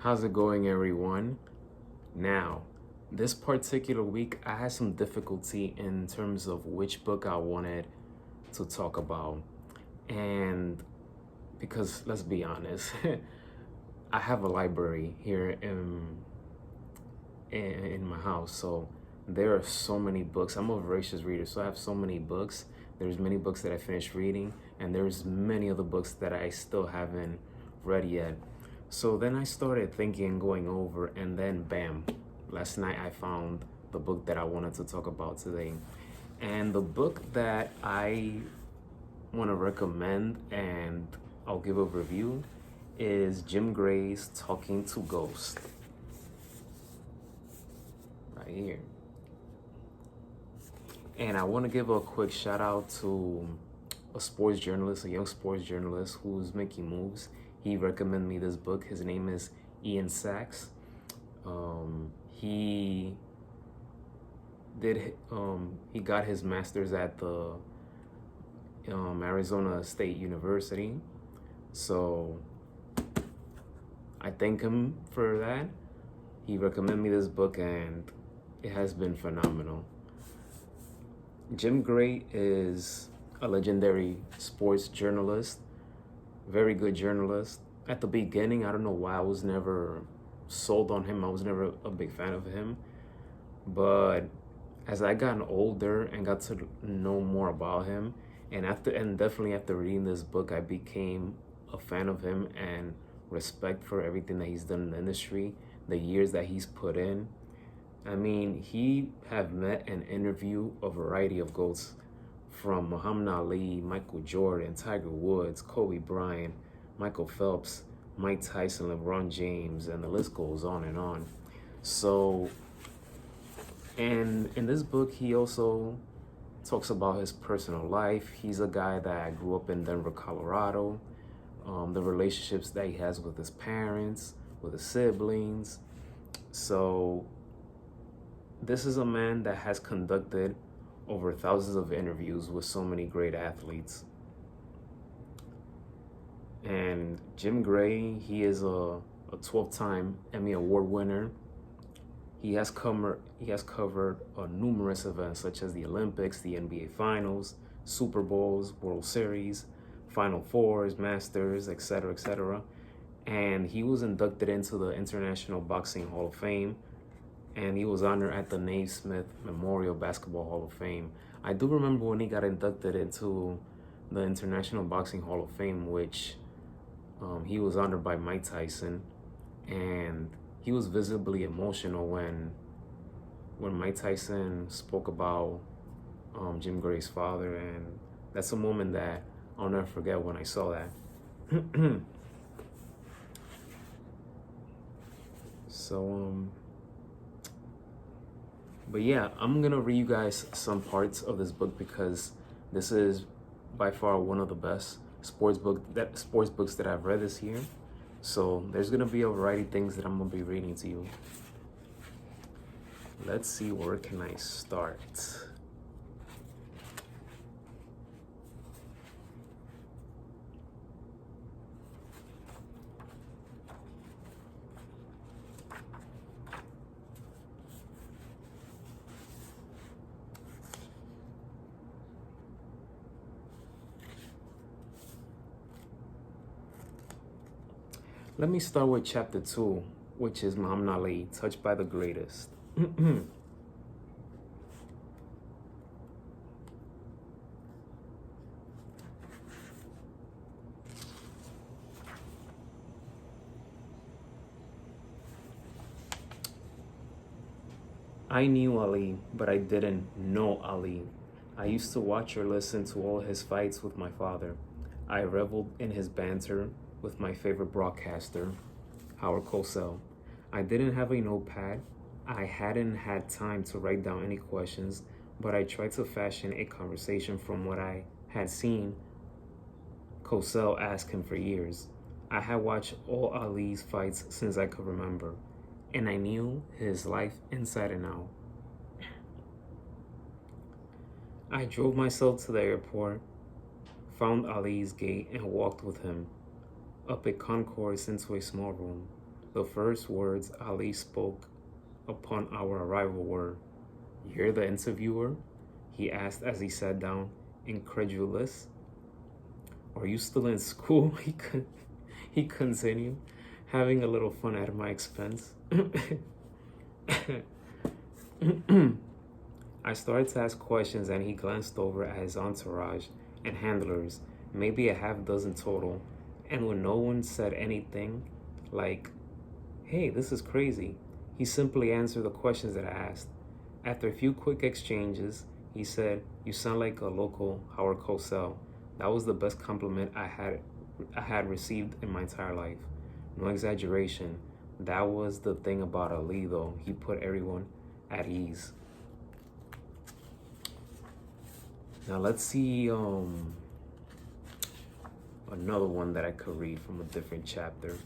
How's it going, everyone? Now, this particular week, I had some difficulty in terms of which book I wanted to talk about. And because let's be honest, I have a library here in my house. So there are so many books. I'm a voracious reader, so I have so many books. There's many books that I finished reading, and there's many other books that I still haven't read yet. So then I started thinking, going over, and then bam, last night I found the book that I wanted to talk about today. And the book that I want to recommend and I'll give a review is Jim Gray's Talking to Ghosts. Right here. And I want to give a quick shout out to a sports journalist, a young sports journalist who's making moves. He recommended me this book. His name is Ian Sachs. He he got his master's at the Arizona State University. So I thank him for that. He recommended me this book and it has been phenomenal. Jim Gray is a legendary sports journalist, very good journalist. At the beginning, I don't know why I was never sold on him. I was never a big fan of him. But as I gotten older and got to know more about him, and definitely after reading this book, I became a fan of him and respect for everything that he's done in the industry, the years that he's put in. I mean, he have met and interviewed a variety of GOATs from Muhammad Ali, Michael Jordan, Tiger Woods, Kobe Bryant, Michael Phelps, Mike Tyson, LeBron James, and the list goes on and on. So, and in this book, he also talks about his personal life. He's a guy that grew up in Denver, Colorado, the relationships that he has with his parents, with his siblings. So, this is a man that has conducted over thousands of interviews with so many great athletes. And Jim Gray, he is a 12-time Emmy Award winner. He has covered numerous events such as the Olympics, the NBA Finals, Super Bowls, World Series, Final Fours, Masters, etc., etc. And he was inducted into the International Boxing Hall of Fame, and he was honored at the Naismith Memorial Basketball Hall of Fame. I do remember when he got inducted into the International Boxing Hall of Fame, which he was honored by Mike Tyson, and he was visibly emotional when Mike Tyson spoke about Jim Gray's father, and that's a moment that I'll never forget when I saw that. So, but yeah, I'm gonna read you guys some parts of this book because this is by far one of the best sports books that I've read this year. So there's gonna be a variety of things that I'm gonna be reading to you. Let's see, where can I start? Let me start with chapter 2, which is Muhammad Ali, Touched by the Greatest. I knew Ali, but I didn't know Ali. I used to watch or listen to all his fights with my father. I reveled in his banter with my favorite broadcaster, Howard Cosell. I didn't have a notepad. I hadn't had time to write down any questions, but I tried to fashion a conversation from what I had seen Cosell ask him for years. I had watched all Ali's fights since I could remember, and I knew his life inside and out. I drove myself to the airport, found Ali's gate, and walked with him up a concourse into a small room. The first words Ali spoke upon our arrival were, "You're the interviewer?" he asked as he sat down, incredulous. "Are you still in school?" He continued, having a little fun at my expense. I started to ask questions and he glanced over at his entourage and handlers, maybe a half dozen total, and when no one said anything like, "Hey, this is crazy," he simply answered the questions that I asked. After a few quick exchanges, he said, "You sound like a local Howard Cosell." That was the best compliment I had received in my entire life. No exaggeration. That was the thing about Ali, though. He put everyone at ease. Now let's see another one that I could read from a different chapter.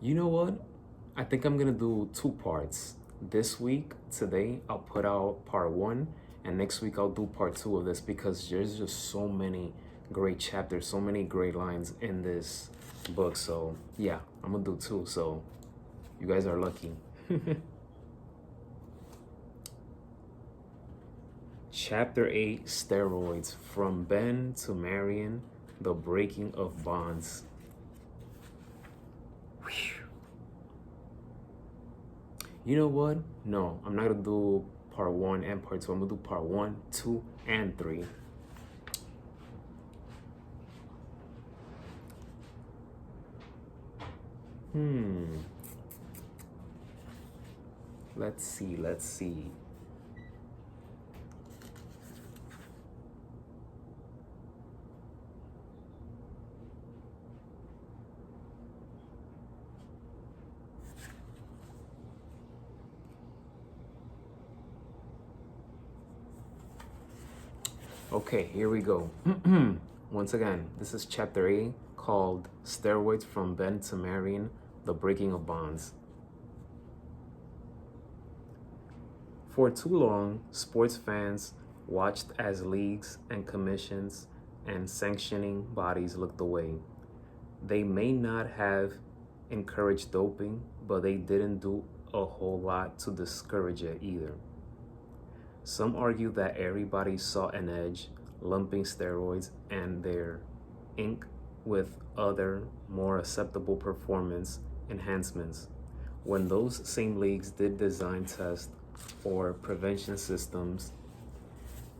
You know what? I think I'm gonna do 2 parts. This week, today, I'll put out part 1, and next week I'll do part 2 of this because there's just so many great chapters, so many great lines in this book. So yeah, I'm gonna do 2. So you guys are lucky. Chapter 8, Steroids, From Ben to Marion, The Breaking of Bonds. You know what? No, I'm not gonna do part 1 and part 2. I'm gonna do part 1, 2, and 3. Let's see. Okay, here we go. Once again, this is chapter 8 called Steroids, From Ben to Marion, The Breaking of Bonds. For too long, sports fans watched as leagues and commissions and sanctioning bodies looked away. They may not have encouraged doping, but they didn't do a whole lot to discourage it either. Some argue that everybody saw an edge, lumping steroids and their ink with other, more acceptable performance enhancements. When those same leagues did design tests or prevention systems,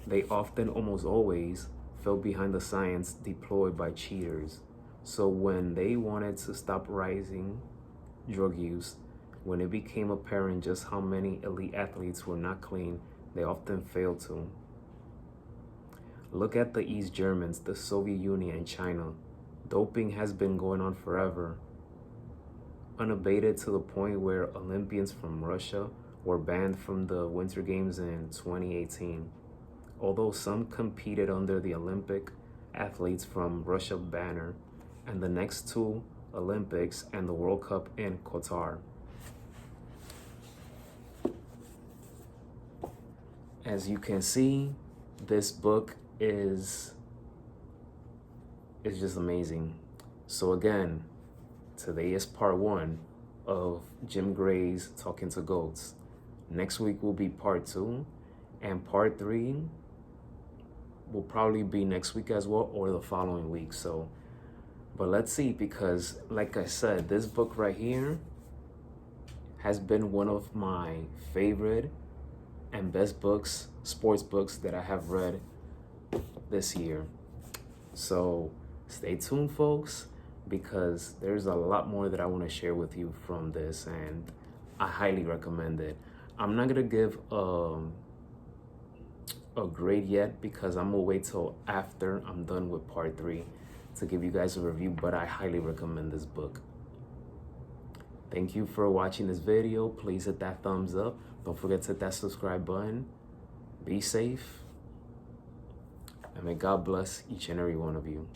they often, almost always, fell behind the science deployed by cheaters. So when they wanted to stop rising drug use, when it became apparent just how many elite athletes were not clean, they often failed to. Look at the East Germans, the Soviet Union, and China. Doping has been going on forever, unabated to the point where Olympians from Russia were banned from the Winter Games in 2018. Although some competed under the Olympic athletes from Russia banner and the next 2 Olympics and the World Cup in Qatar. As you can see, this book is just amazing. So again, today is part 1 of Jim Gray's Talking to Goats. Next week will be part 2, and part 3 will probably be next week as well, or the following week. So, but let's see, because like I said, this book right here has been one of my favorite and best books, sports books, that I have read this year. So stay tuned, folks, because there's a lot more that I want to share with you from this, and I highly recommend it. I'm not gonna give a grade yet because I'm gonna wait till after I'm done with part 3 to give you guys a review, but I highly recommend this book. Thank you for watching this video. Please hit that thumbs up. Don't forget to hit that subscribe button. Be safe, and may God bless each and every one of you.